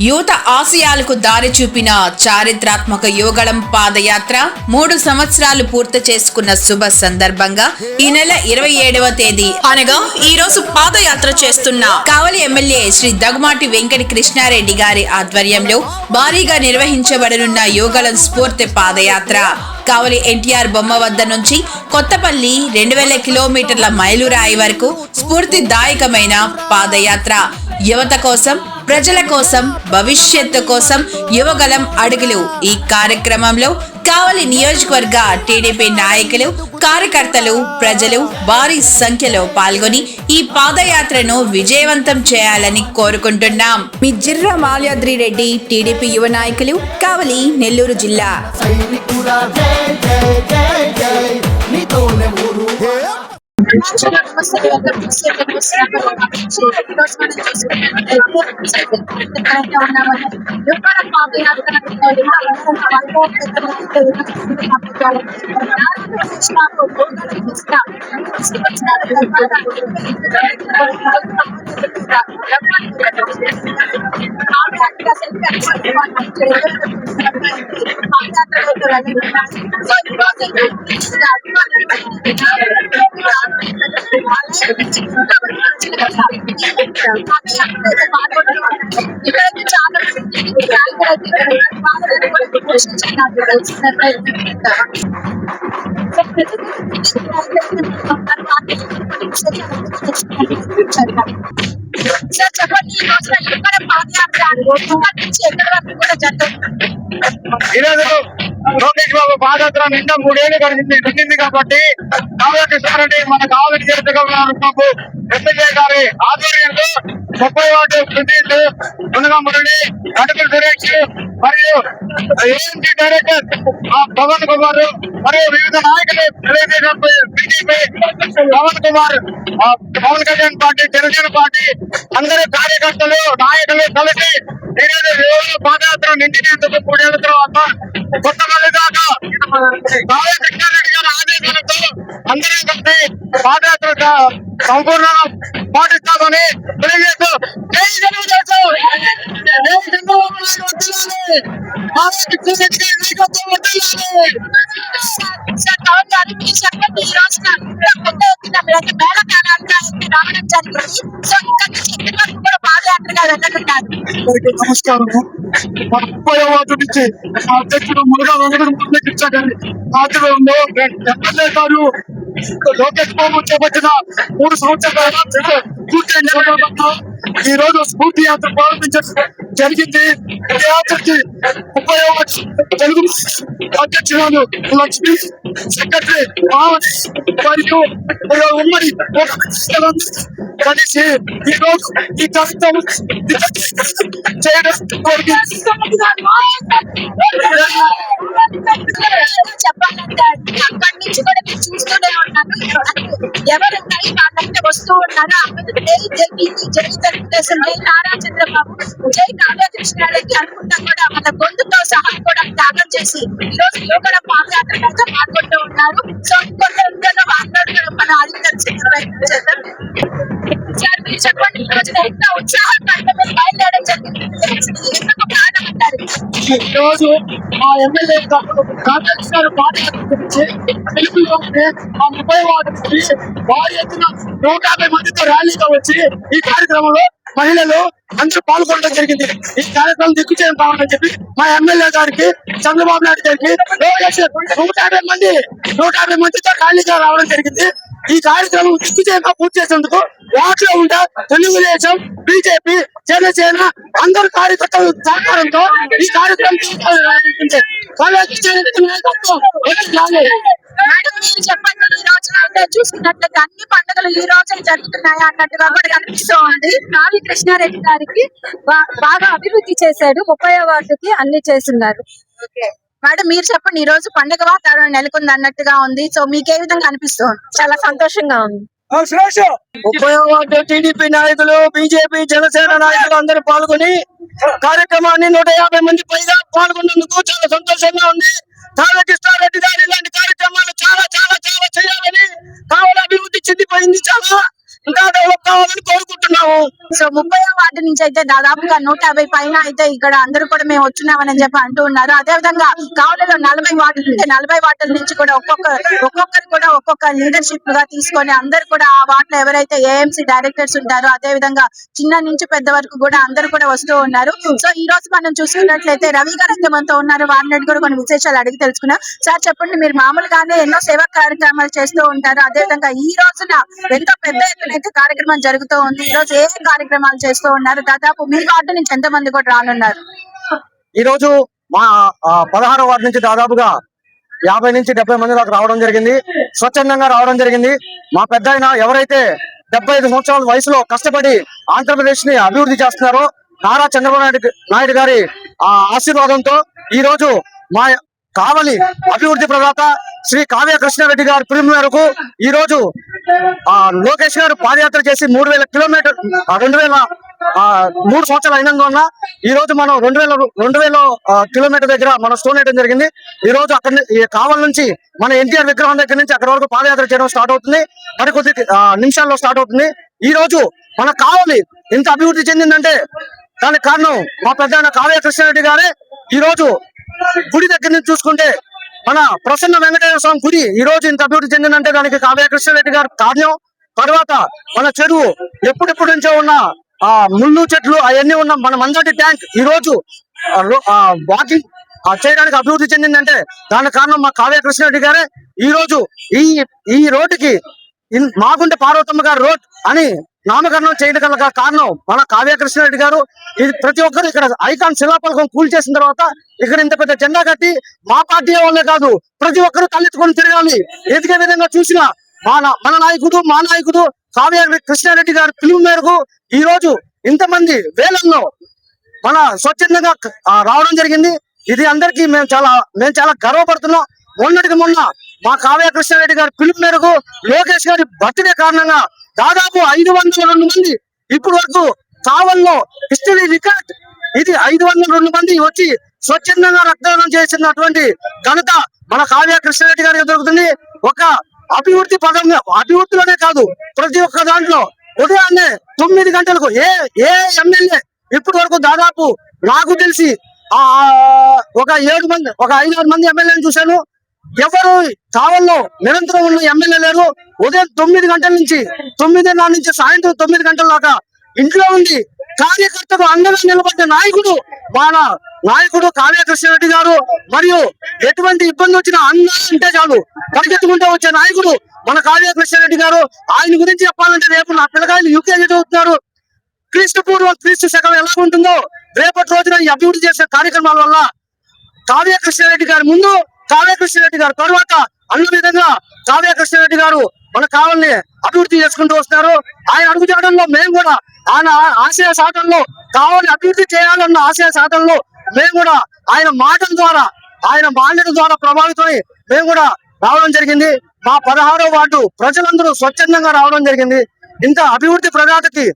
యువత ఆశయాలకు దారి చూపిన చారిత్రాత్మక యువగళం పాదయాత్ర 3 సంవత్సరాలు పూర్తి చేసుకున్న శుభ సందర్భంగా ఈ నెల 27వ తేదీ అనగా ఈ రోజు పాదయాత్ర చేస్తున్న కావలి ఎమ్మెల్యే శ్రీ దగ్గుమాటి వెంకట కృష్ణారెడ్డి గారి ఆధ్వర్యంలో భారీగా నిర్వహించబడనున్న యువగళం స్ఫూర్తి పాదయాత్ర కావలి ఎన్టీఆర్ బొమ్మ వద్ద నుంచి కొత్తపల్లి 2000 కిలోమీటర్ల మైలురాయి వరకు స్ఫూర్తిదాయకమైన పాదయాత్ర యువత కోసం, ప్రజల కోసం, భవిష్యత్తు కోసం యువగళం అడుగులు. ఈ కార్యక్రమంలో కావలి నియోజకవర్గ టీడీపీ నాయకులు, కార్యకర్తలు, ప్రజలు భారీ సంఖ్యలో పాల్గొని ఈ పాదయాత్రను విజయవంతం చేయాలని కోరుకుంటున్నాం. మీ జిర్రా మాల్యాద్రి రెడ్డి, టీడీపీ యువ నాయకులు, కావలి, నెల్లూరు జిల్లా. సార్ చెప్పండి, ఈ రోజున ఎక్కడ పాదయాత్ర ఎక్కడ వరకు కూడా జరుగుతుంది? ఈరోజు లోకేష్ బాబు పాదయాత్ర నిండా 3 ఏళ్ళు నిండింది కాబట్టి కావలి కృష్ణారెడ్డి మన కావలి నియోజకవర్గ ఎమ్మెల్యే గారి ఆధ్వర్యంలో 30 వార్డు ప్రెసిడెంట్ మునగా మురళి, కటకల సురేష్ మరియు ఏఎంసీ డైరెక్టర్ పవన్ కుమార్ మరియు వివిధ నాయకులు BJP Pavan Kumar, Pavan Kalyan party, Janasena party అందరూ కార్యకర్తలు, నాయకులు కలిసి ఈరోజు పాదయాత్ర నిండినందుకు 3 ఏళ్ల తర్వాత కొత్తపల్లి దాకా కావలి కృష్ణారెడ్డి గారి ఆదేశాలతో అందరూ కలిసి పాదయాత్ర సంపూర్ణంగా పాటిస్తామని తెలియజేస్తూ జై తెలుగుదేశం, జై చంద్రబాబు రావడం జరిగింది. సో ఇక్కడ కూడా పాదయాత్రగా వెళ్ళనున్నారు. నమస్కారము. 30వ వార్డు నుంచి అధ్యక్షుడు మురుగా వెంకటకృష్ణారెడ్డి ఆధ్వర్యంలో ఎమ్మెల్యే గారు లోకేష్ బాబు చేపట్టిన 3 సంవత్సరాల పూర్తి ఈ రోజు స్ఫూర్తి యాత్ర ప్రారంభించడం జరిగింది. ఈ యాత్రకి 30వ తెలుగు అధ్యక్షురాలు లక్ష్మి, సెక్రటరీ మరియు ఉమ్మడి కలిసి ఈ రోజు ఈ కార్యక్రమం చేయడం చెప్పాలంటే అక్కడి నుంచి కూడా మీరు చూస్తూనే ఉన్నారు. ఎవరున్నా వాళ్ళంటే వస్తూ ఉన్నారు. జై తెలుగుదేశం, జై నారా చంద్రబాబు, జై కావ్య కృష్ణారెడ్డి అనుకుంటా కూడా మన గొంతుతో సహా కూడా త్యాగం చేసి ఈ రోజు యువకుల పాదయాత్రలో పాల్గొంటూ ఉన్నారు. సో ఇంకొందరు మాట్లాడుకోవడం మనం అడిగి ప్రయత్నం చేద్దాం. సార్ మీరు చెప్పండి, ఈ రోజున ఎంత ఉత్సాహంగా మీరు బయలుదేరడం జరిగింది, ఎందుకు కారణం అంటారు? ఈ రోజు మా ఎమ్మెల్యే పాదయాత్ర గురించి తెలుగులోనే మా 30 వార్డు నుంచి భారీ ఎత్తున 150 మందితో ర్యాలీగా వచ్చి ఈ కార్యక్రమంలో మహిళలు అందరూ పాల్గొనడం జరిగింది. ఈ కార్యక్రమం దిగ్విజయం కావాలని చెప్పి మా ఎమ్మెల్యే గారికి, చంద్రబాబు నాయుడు గారికి 150 మందితో ర్యాలీగా రావడం జరిగింది. ఈ కార్యక్రమం దిగ్విజయంగా పూర్తి చేసేందుకు వాటిలో ఉండే తెలుగుదేశం, బీజేపీ, జనసేన అందరు కార్యకర్తల సహకారంతో ఈ కార్యక్రమం మేడం మీరు చెప్పండి, ఈ రోజున అంటే చూసుకున్నట్లయితే అన్ని పండుగలు ఈ రోజే జరుగుతున్నాయా అన్నట్టుగా కూడా కనిపిస్తూ ఉంది. కావి కృష్ణారెడ్డి గారికి బాగా అభివృద్ధి చేశాడు. 30వ వార్డుకి అన్ని చేస్తున్నారు. మేడం మీరు చెప్పండి, ఈ రోజు పండుగ వాతావరణం నెలకొంది అన్నట్టుగా ఉంది. సో మీకు ఏ విధంగా అనిపిస్తుంది? చాలా సంతోషంగా ఉంది. 30వ వార్డు టీడీపీ నాయకులు, బీజేపీ, జనసేన నాయకులు అందరూ పాల్గొని కార్యక్రమాన్ని 150 మంది పైగా పాల్గొన్నందుకు చాలా సంతోషంగా ఉంది. కావ్య కృష్ణారెడ్డి గారు ఇలాంటి కార్యక్రమాలు చాలా చాలా చాలా చేయాలని కావాలి. అభివృద్ధి చెందిపోయింది చాలా. ఇంకా డెవలప్ కావాలని కోరుకుంటున్నాము. సో 30వ వార్డు నుంచి అయితే దాదాపుగా 150 పైన అయితే ఇక్కడ అందరూ కూడా మేము వచ్చినామని చెప్పి అంటూ ఉన్నారు. అదే విధంగా కావలిలో 40 వార్డులు ఉంటే 40 వార్డుల నుంచి కూడా ఒక్కొక్కరు కూడా ఒక్కొక్క లీడర్షిప్ గా తీసుకొని అందరు కూడా ఆ వార్డులో ఎవరైతే ఏఎంసీ డైరెక్టర్స్ ఉంటారో అదే విధంగా చిన్న నుంచి పెద్ద వరకు కూడా అందరూ కూడా వస్తూ ఉన్నారు. సో ఈ రోజు మనం చూసుకున్నట్లయితే రవి గారు అయితే మనతో ఉన్నారు. వారిని కూడా కొన్ని విశేషాలు అడిగి తెలుసుకున్నాం. సార్ చెప్పండి, మీరు మామూలుగానే ఎన్నో సేవా కార్యక్రమాలు చేస్తూ ఉంటారు. అదే విధంగా ఈ రోజున ఎంతో పెద్ద ఎత్తున అయితే కార్యక్రమం జరుగుతూ ఉంది. ఈ రోజు ఏ కార్యక్రమాలు చేస్తూ ఉన్నారు? దాదాపు మీ వార్డు నుంచి ఎంత మంది కూడా రానున్నారు? ఈ రోజు మా 16వ వార్డు నుంచి దాదాపుగా 50 నుంచి 70 మంది దాకా రావడం జరిగింది. స్వచ్ఛందంగా రావడం జరిగింది. మా పెద్ద ఆయన ఎవరైతే 75 సంవత్సరాల వయసులో కష్టపడి ఆంధ్రప్రదేశ్ ని అభివృద్ధి చేస్తున్నారో నారా చంద్రబాబు నాయుడు గారి ఆశీర్వాదంతో ఈ రోజు మా కావలి అభివృద్ధి ప్రదాత శ్రీ కావ్య కృష్ణారెడ్డి గారి పిలుపు మేరకు ఈ రోజు లోకేష్ గారు పాదయాత్ర చేసి 3000 కిలోమీటర్ 3 సంవత్సరాలు అయినందువల్ల ఈ రోజు మనం 2000 కిలోమీటర్ దగ్గర మనం స్టోన్ వేయడం జరిగింది. ఈ రోజు అక్కడ కావలి నుంచి మన ఎన్టీఆర్ విగ్రహం దగ్గర నుంచి అక్కడ వరకు పాదయాత్ర చేయడం స్టార్ట్ అవుతుంది. మరికొద్ది నిమిషాల్లో స్టార్ట్ అవుతుంది. ఈ రోజు మన కావలి ఇంత అభివృద్ధి చెందిందంటే దానికి కారణం మా పెద్ద కావ్య కృష్ణారెడ్డి గారే. ఈ రోజు గుడి దగ్గర నుంచి చూసుకుంటే మన ప్రసన్న వెంకటేశ్వర స్వామి గుడి ఈ రోజు ఇంత అభివృద్ధి చెందిందంటే దానికి కావ్య కృష్ణారెడ్డి గారు కారణం. తర్వాత మన చెరువు ఎప్పుడెప్పుడు నుంచో ఉన్న ముళ్ళు చెట్లు అవన్నీ ఉన్న మన మందటి ట్యాంక్ ఈ రోజు వాకింగ్ చేయడానికి అభివృద్ధి చెందిందంటే దానికి కారణం మా కావ్య కృష్ణారెడ్డి గారే. ఈ రోజు ఈ రోడ్డుకి మాగుంట పార్వతమ్మ గారి రోడ్ అని నామకరణం చేయడం గల కారణం మన కావ్య కృష్ణారెడ్డి గారు. ఇది ప్రతి ఒక్కరు ఇక్కడ ఐకాన్ శిలాపలకం కూల్ చేసిన తర్వాత ఇక్కడ ఇంత పెద్ద జెండా కట్టి మా పార్టీ వాళ్ళే కాదు ప్రతి ఒక్కరు తలెత్తుకొని తిరగాలి. ఎదిగే విధంగా చూసిన మన నాయకుడు కావ్య కృష్ణారెడ్డి గారి పిలుపు మేరకు ఈ రోజు ఇంతమంది వేలల్లో మన స్వచ్ఛందంగా రావడం జరిగింది. ఇది అందరికీ మేము చాలా గర్వపడుతున్నాం. మొన్నటికి మొన్న మా కావ్య కృష్ణారెడ్డి గారి పిలుపు మేరకు లోకేష్ గారి బర్త్డే కారణంగా దాదాపు 502 మంది ఇప్పటి వరకు కావల్లో హిస్టరీ రికార్డ్. ఇది 502 మంది వచ్చి స్వచ్ఛందంగా రక్తదానం చేసినటువంటి ఘనత మన కావ్య కృష్ణారెడ్డి గారికి దొరుకుతుంది. ఒక అభివృద్ధి పదంగా అభివృద్ధిలోనే కాదు ప్రతి ఒక్క దాంట్లో ఉదయాన్నే 9 గంటలకు ఏ ఎమ్మెల్యే ఇప్పటి వరకు దాదాపు నాకు తెలిసి ఒక 5-6 మంది ఎమ్మెల్యేని చూశాను. ఎవరు కావల్లో నిరంతరం ఉన్న ఎమ్మెల్యే లేరు. ఉదయం 9 గంటల నుంచి 9:30 నుంచి సాయంత్రం 9 గంటల దాకా ఇంట్లో ఉండి కార్యకర్తకు అండగా నిలబడ్డ నాయకుడు కావ్య కృష్ణారెడ్డి గారు. మరియు ఎటువంటి ఇబ్బంది వచ్చినా అన్నా అంటే చాలు పరిగెత్తుకుంటూ వచ్చే నాయకుడు మన కావ్య కృష్ణారెడ్డి గారు. ఆయన గురించి చెప్పాలంటే రేపు నా పిల్లకాయలు యూకేజీ చదువుతున్నారు. క్రీస్తు పూర్వం క్రీస్తు శకం ఎలా ఉంటుందో రేపటి రోజున ఈ అభివృద్ధి చేసే కార్యక్రమాల వల్ల కావ్య కృష్ణారెడ్డి గారి ముందు కావ్య కృష్ణారెడ్డి గారు తర్వాత అన్న విధంగా కావ్య కృష్ణారెడ్డి గారు మన కావల్ని అభివృద్ధి చేసుకుంటూ వస్తున్నారు. ఆయన అడుగు చేయడంలో మేము కూడా ఆయన ఆశయ సాధనలో కావలి అభివృద్ధి చేయాలన్న ఆశయ సాధనలో మేము కూడా ఆయన మాటల ద్వారా ప్రభావితమై మేము కూడా రావడం జరిగింది. మా 16వ వార్డు ప్రజలందరూ స్వచ్ఛందంగా రావడం జరిగింది. ఇంత అభివృద్ధి ప్రదాతకి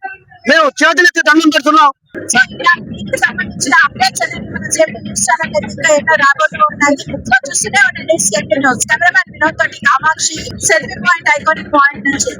మేము చేతులెత్తి దండం పెడుతున్నాం. సో ఇలా దీనికి సంబంధించిన అప్డేట్స్ అనేది మనం సేపు న్యూస్ ఛానల్ ఇంకా ఎన్నో రాబోతూ ఉన్నాయి. సో చూస్తూనే ఉండండి CNT న్యూస్. కెమెరామ్యాన్ వినోద్ తోటి Kamakshi, selfie point iconic point నుంచి.